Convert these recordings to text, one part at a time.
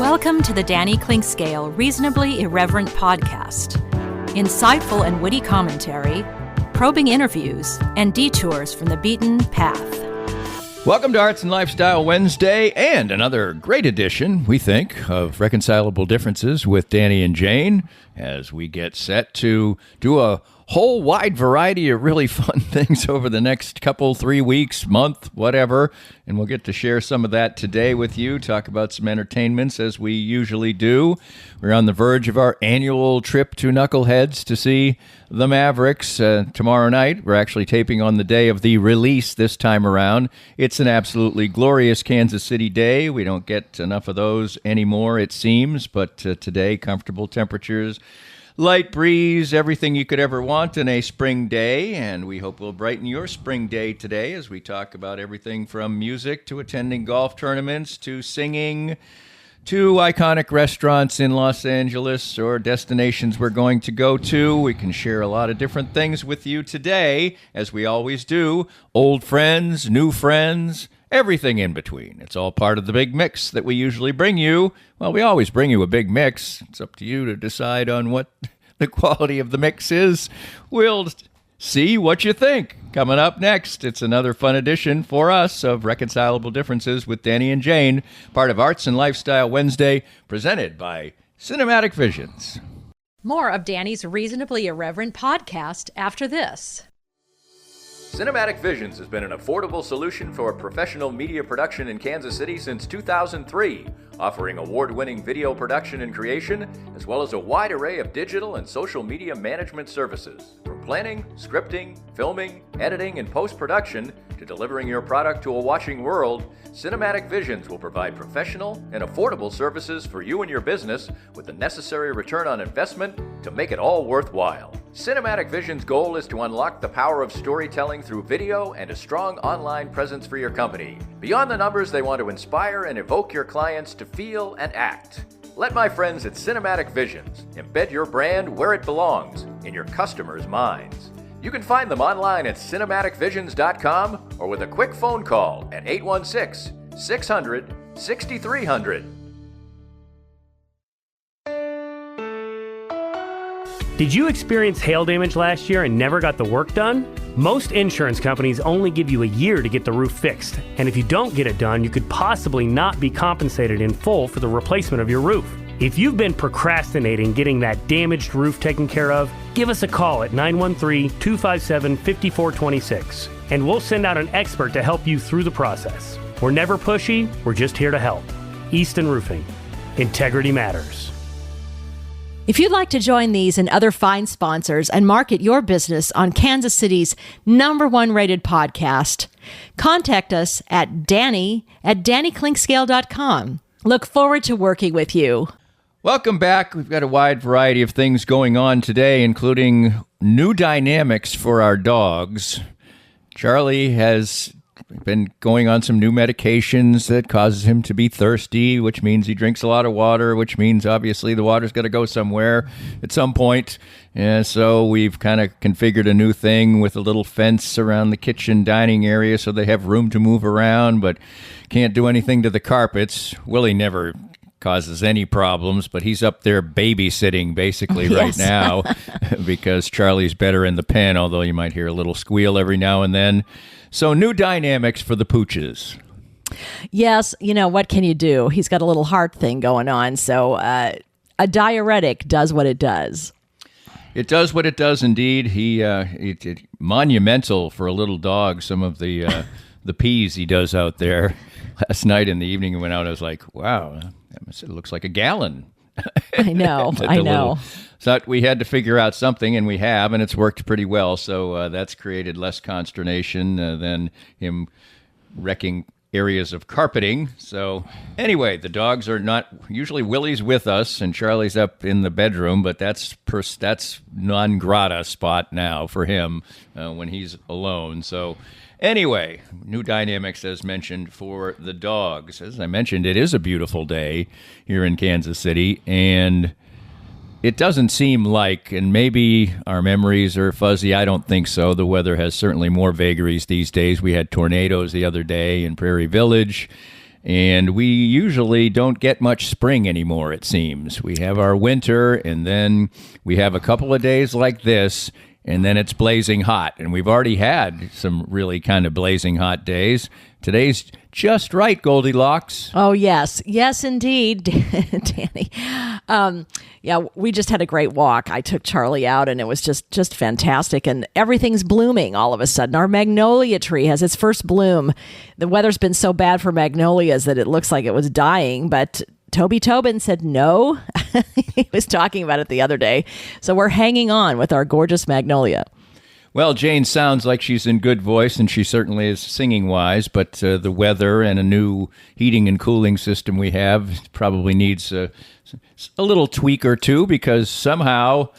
Welcome to the Danny Clinkscale Reasonably Irreverent podcast. Insightful and witty commentary, probing interviews, and detours from the beaten path. Welcome to Arts and Lifestyle Wednesday, and another great edition, we think, of Reconcilable Differences with Danny and Jayne, as we get set to do a whole wide variety of really fun things over the next couple, 3 weeks, month, whatever. And we'll get to share some of that today with you, talk about some entertainments as we usually do. We're on the verge of our annual trip to Knuckleheads to see the Mavericks tomorrow night. We're actually taping on the day of the release this time around. It's an absolutely glorious Kansas City day. We don't get enough of those anymore, it seems, but today, comfortable temperatures, light breeze, everything you could ever want in a spring day, and we hope we'll brighten your spring day today as we talk about everything from music to attending golf tournaments to singing to iconic restaurants in Los Angeles or destinations we're going to go to. We can share a lot of different things with you today, as we always do. Old friends, new friends, everything in between. It's all part of the big mix that we usually bring you. Well, we always bring you a big mix. It's up to you to decide on what the quality of the mix is. We'll see what you think. Coming up next, it's another fun edition for us of Reconcilable Differences with Danny and Jayne, part of Arts and Lifestyle Wednesday, presented by Cinematic Visions. More of Danny's Reasonably Irreverent podcast after this. Cinematic Visions has been an affordable solution for professional media production in Kansas City since 2003, offering award-winning video production and creation, as well as a wide array of digital and social media management services. From planning, scripting, filming, editing, and post-production, to delivering your product to a watching world, Cinematic Visions will provide professional and affordable services for you and your business with the necessary return on investment to make it all worthwhile. Cinematic Visions' goal is to unlock the power of storytelling through video and a strong online presence for your company. Beyond the numbers, they want to inspire and evoke your clients to feel and act. Let my friends at Cinematic Visions embed your brand where it belongs, in your customers' minds. You can find them online at cinematicvisions.com or with a quick phone call at 816-600-6300. Did you experience hail damage last year and never got the work done? Most insurance companies only give you a year to get the roof fixed, and if you don't get it done, you could possibly not be compensated in full for the replacement of your roof. If you've been procrastinating getting that damaged roof taken care of, give us a call at 913-257-5426, and we'll send out an expert to help you through the process. We're never pushy, we're just here to help. Easton Roofing. Integrity matters. If you'd like to join these and other fine sponsors and market your business on Kansas City's #1 rated podcast, contact us at danny@dannyclinkscale.com. Look forward to working with you. Welcome back. We've got a wide variety of things going on today, including new dynamics for our dogs. Charlie has been going on some new medications that causes him to be thirsty, which means he drinks a lot of water, which means obviously the water's got to go somewhere at some point. And so we've kind of configured a new thing with a little fence around the kitchen dining area so they have room to move around, but can't do anything to the carpets. Willie never causes any problems, but he's up there babysitting basically right now because Charlie's better in the pen, although you might hear a little squeal every now and then. So new dynamics for the pooches. Yes, you know, what can you do? He's got a little heart thing going on, so a diuretic does what it does. It does what it does indeed. It's monumental for a little dog, some of the peas he does out there. Last night in the evening, I went out, I was like, wow, it looks like a gallon. I know. So we had to figure out something, and we have, and it's worked pretty well. So that's created less consternation than him wrecking areas of carpeting. So anyway, the dogs are not, usually Willie's with us, and Charlie's up in the bedroom, but that's non grata spot now for him when he's alone. So anyway, new dynamics, as mentioned, for the dogs. As I mentioned, it is a beautiful day here in Kansas City, and it doesn't seem like, and maybe our memories are fuzzy, I don't think so. The weather has certainly more vagaries these days. We had tornadoes the other day in Prairie Village. And we usually don't get much spring anymore, it seems. We have our winter, and then we have a couple of days like this, and then it's blazing hot. And we've already had some really kind of blazing hot days. Today's just right, Goldilocks. Oh, yes. Yes, indeed, Danny. Yeah, we just had a great walk. I took Charlie out, and it was just fantastic. And everything's blooming all of a sudden. Our magnolia tree has its first bloom. The weather's been so bad for magnolias that it looks like it was dying, but Toby Tobin said no. He was talking about it the other day. So we're hanging on with our gorgeous magnolia. Well, Jayne sounds like she's in good voice, and she certainly is singing-wise, but the weather and a new heating and cooling system we have probably needs a little tweak or two, because somehow,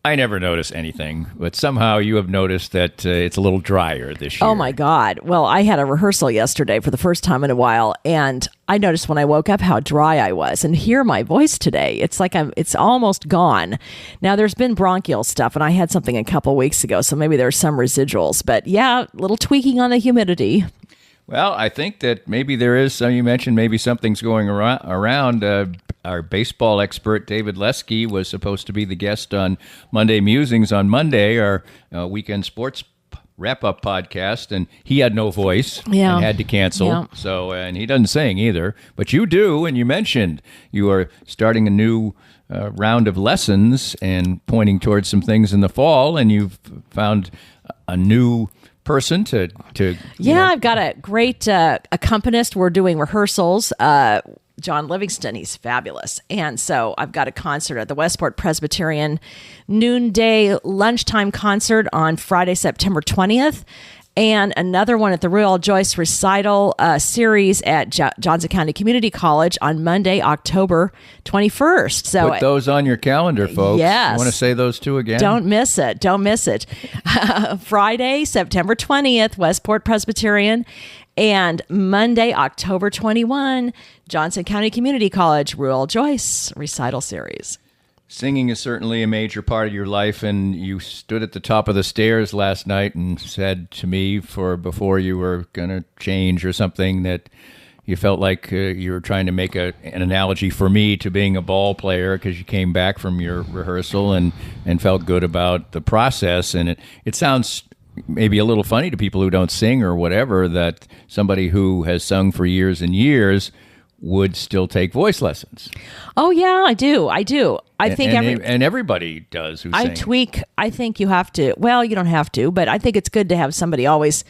I never notice anything, but somehow you have noticed that it's a little drier this year. Oh, my God. Well, I had a rehearsal yesterday for the first time in a while, and I noticed when I woke up how dry I was. And hear my voice today. It's like it's almost gone. Now, there's been bronchial stuff, and I had something a couple weeks ago, so maybe there's some residuals. But yeah, a little tweaking on the humidity. Well, I think that maybe there is some. You mentioned maybe something's going around. Our baseball expert, David Lesky, was supposed to be the guest on Monday Musings on Monday, our weekend sports wrap-up podcast, and he had no voice and had to cancel. Yeah. So, and he doesn't sing either, but you do, and you mentioned you are starting a new round of lessons and pointing towards some things in the fall, and you've found a new person to I've got a great accompanist. We're doing rehearsals. John Livingston, he's fabulous. And so I've got a concert at the Westport Presbyterian noonday lunchtime concert on Friday, September 20th. And another one at the Royal Joyce Recital series at Johnson County Community College on Monday, October 21st. So put those on your calendar, folks. Yes. You want to say those two again? Don't miss it. Don't miss it. Friday, September 20th, Westport Presbyterian. And Monday, October 21, Johnson County Community College Royal Joyce Recital Series. Singing is certainly a major part of your life, and you stood at the top of the stairs last night and said to me before you were going to change or something that you felt like you were trying to make an analogy for me to being a ball player, because you came back from your rehearsal and felt good about the process. And it sounds maybe a little funny to people who don't sing or whatever, that somebody who has sung for years and years would still take voice lessons. Oh, yeah, I do. I think everybody does who sings. I tweak. I think you have to. Well, you don't have to, but I think it's good to have somebody always,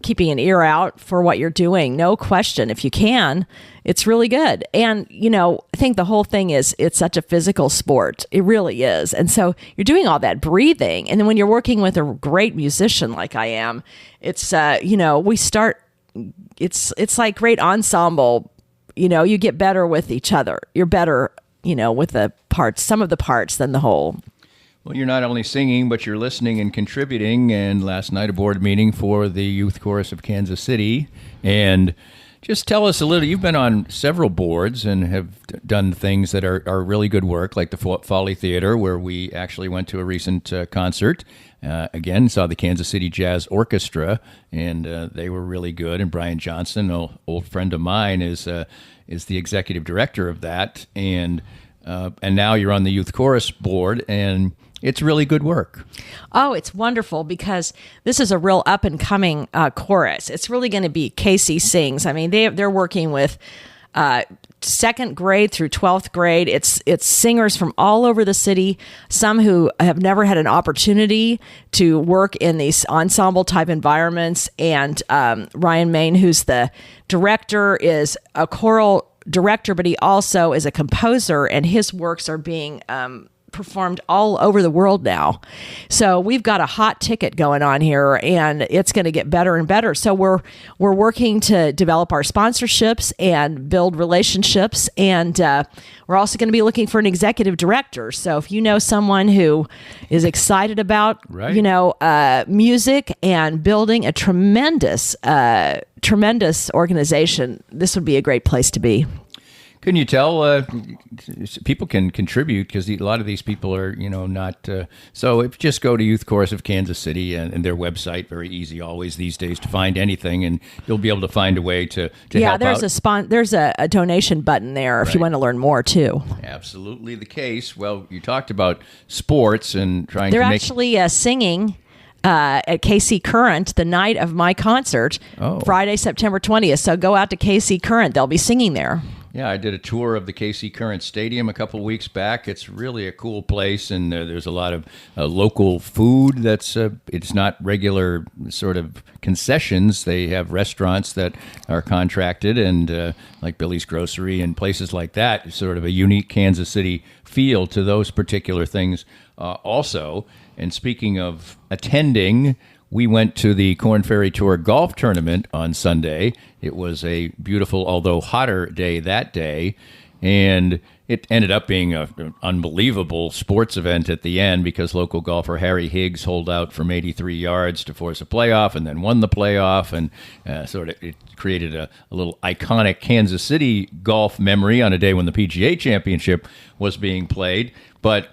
keeping an ear out for what you're doing. No question. If you can, it's really good. And, I think the whole thing is it's such a physical sport. It really is. And so you're doing all that breathing. And then when you're working with a great musician like I am, it's, we start, it's like great ensemble. You get better with each other. You're better, with the parts, some of the parts than the whole. Well, you're not only singing, but you're listening and contributing. And last night, a board meeting for the Youth Chorus of Kansas City. And just tell us a little. You've been on several boards and have done things that are really good work, like the Folly Theater, where we actually went to a recent concert. Again, saw the Kansas City Jazz Orchestra, and they were really good. And Brian Johnson, an old friend of mine, is the executive director of that. And now you're on the Youth Chorus board, and it's really good work. Oh, it's wonderful, because this is a real up-and-coming chorus. It's really going to be Casey Sings. I mean, they're working with second grade through 12th grade. It's singers from all over the city, some who have never had an opportunity to work in these ensemble-type environments. And Ryan Main, who's the director, is a choral director, but he also is a composer, and his works are being performed all over the world now. So we've got a hot ticket going on here, and it's going to get better and better. So we're working to develop our sponsorships and build relationships, and we're also going to be looking for an executive director. So if you know someone who is excited about music and building a tremendous organization, this would be a great place to be. Can you tell people can contribute because a lot of these people are, not. So if you just go to Youth Chorus of Kansas City and their website, very easy always these days to find anything, and you'll be able to find a way to help there's out. There's a donation button there if you want to learn more too. Absolutely the case. Well, you talked about sports and trying They're to make... actually singing at KC Current the night of my concert, Friday, September 20th. So go out to KC Current. They'll be singing there. Yeah, I did a tour of the KC Current Stadium a couple weeks back. It's really a cool place, and there's a lot of local food that's it's not regular sort of concessions. They have restaurants that are contracted, and like Billy's Grocery and places like that, sort of a unique Kansas City feel to those particular things also. And speaking of attending, we went to the Korn Ferry Tour golf tournament on Sunday. It was a beautiful, although hotter day that day, and it ended up being an unbelievable sports event at the end because local golfer Harry Higgs holed out from 83 yards to force a playoff and then won the playoff, and it created a little iconic Kansas City golf memory on a day when the PGA Championship was being played. But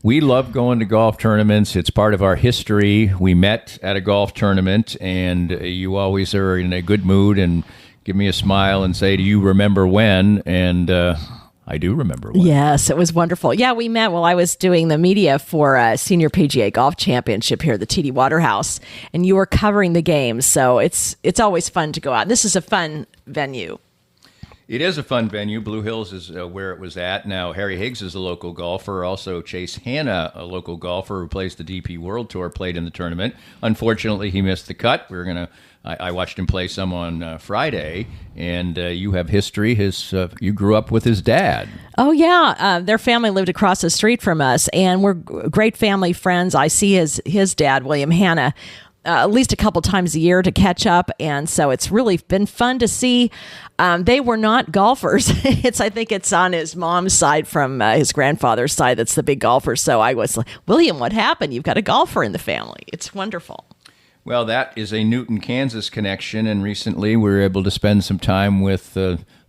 we love going to golf tournaments. It's part of our history. We met at a golf tournament, and you always are in a good mood and give me a smile and say, "Do you remember when?" And I do remember when. Yes, it was wonderful. Yeah, we met while I was doing the media for Senior PGA Golf Championship here at the TD Waterhouse, and you were covering the games. So it's always fun to go out. This is a fun venue. It is a fun venue. Blue Hills is where it was at. Now, Harry Higgs is a local golfer. Also, Chase Hanna, a local golfer who plays the DP World Tour, played in the tournament. Unfortunately, he missed the cut. I watched him play some on Friday, and you have history. You grew up with his dad. Oh, yeah. Their family lived across the street from us, and we're great family friends. I see his dad, William Hanna, at least a couple times a year to catch up, and so it's really been fun to see. They were not golfers. I think it's on his mom's side from his grandfather's side that's the big golfer. So I was like, William, what happened? You've got a golfer in the family. It's wonderful. Well, that is a Newton, Kansas connection, and recently we were able to spend some time with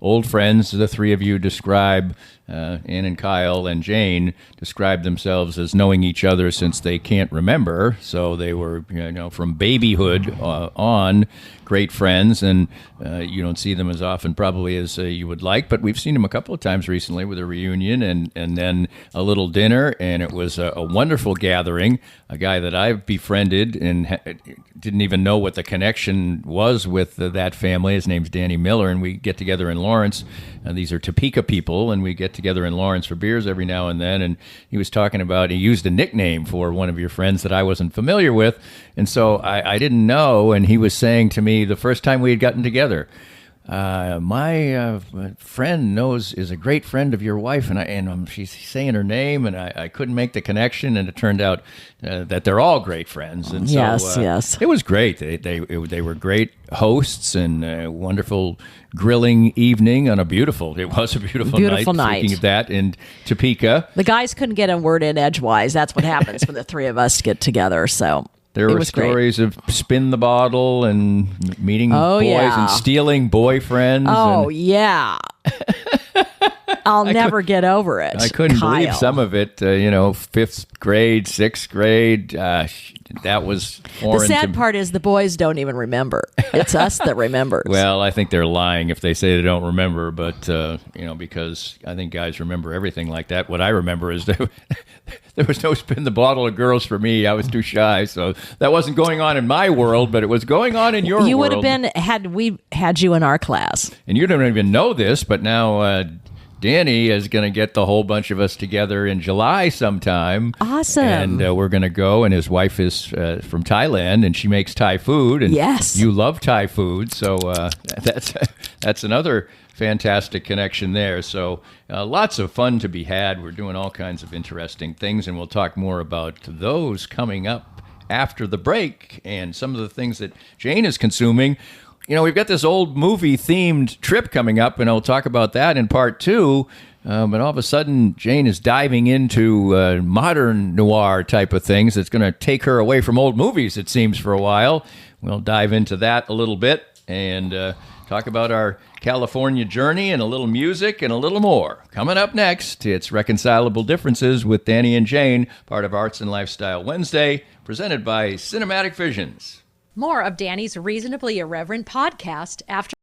old friends. The three of you describe, Ann and Kyle and Jayne, describe themselves as knowing each other since they can't remember. So they were, from babyhood on, great friends, and you don't see them as often probably as you would like, but we've seen them a couple of times recently with a reunion and then a little dinner, and it was a wonderful gathering. A guy that I've befriended and didn't even know what the connection was with that family. His name's Danny Miller, and we get together in Lawrence. These are Topeka people, and we get together in Lawrence for beers every now and then. And he was talking about, he used a nickname for one of your friends that I wasn't familiar with, and so I didn't know. And he was saying to me the first time we had gotten together, my friend is a great friend of your wife, and she's saying her name, and I couldn't make the connection, and it turned out that they're all great friends, and so yes, it was great. They were great hosts, and a wonderful grilling evening on it was a beautiful night. Speaking of that, in Topeka, the guys couldn't get a word in edgewise. That's what happens when the three of us get together. So. There were stories of spin the bottle and meeting boys and stealing boyfriends. Oh, yeah. I'll never get over it. I couldn't believe some of it. 5th grade, 6th grade. That was foreign. The sad part is the boys don't even remember. It's us that remembers. Well, I think they're lying if they say they don't remember, but, because I think guys remember everything like that. What I remember is there was no spin the bottle of girls for me. I was too shy, so that wasn't going on in my world, but it was going on in your world. You would have been had we had you in our class. And you don't even know this, but now Danny is going to get the whole bunch of us together in July sometime. Awesome. And we're going to go, and his wife is from Thailand, and she makes Thai food. And yes. You love Thai food, so that's another fantastic connection there. So lots of fun to be had. We're doing all kinds of interesting things, and we'll talk more about those coming up after the break and some of the things that Jayne is consuming. We've got this old movie-themed trip coming up, and I'll talk about that in part 2. But all of a sudden, Jayne is diving into modern noir type of things that's going to take her away from old movies, it seems, for a while. We'll dive into that a little bit. and talk about our California journey and a little music and a little more. Coming up next, it's Reconcilable Differences with Danny and Jayne, part of Arts and Lifestyle Wednesday, presented by Cinematic Visions. More of Danny's Reasonably Irreverent podcast after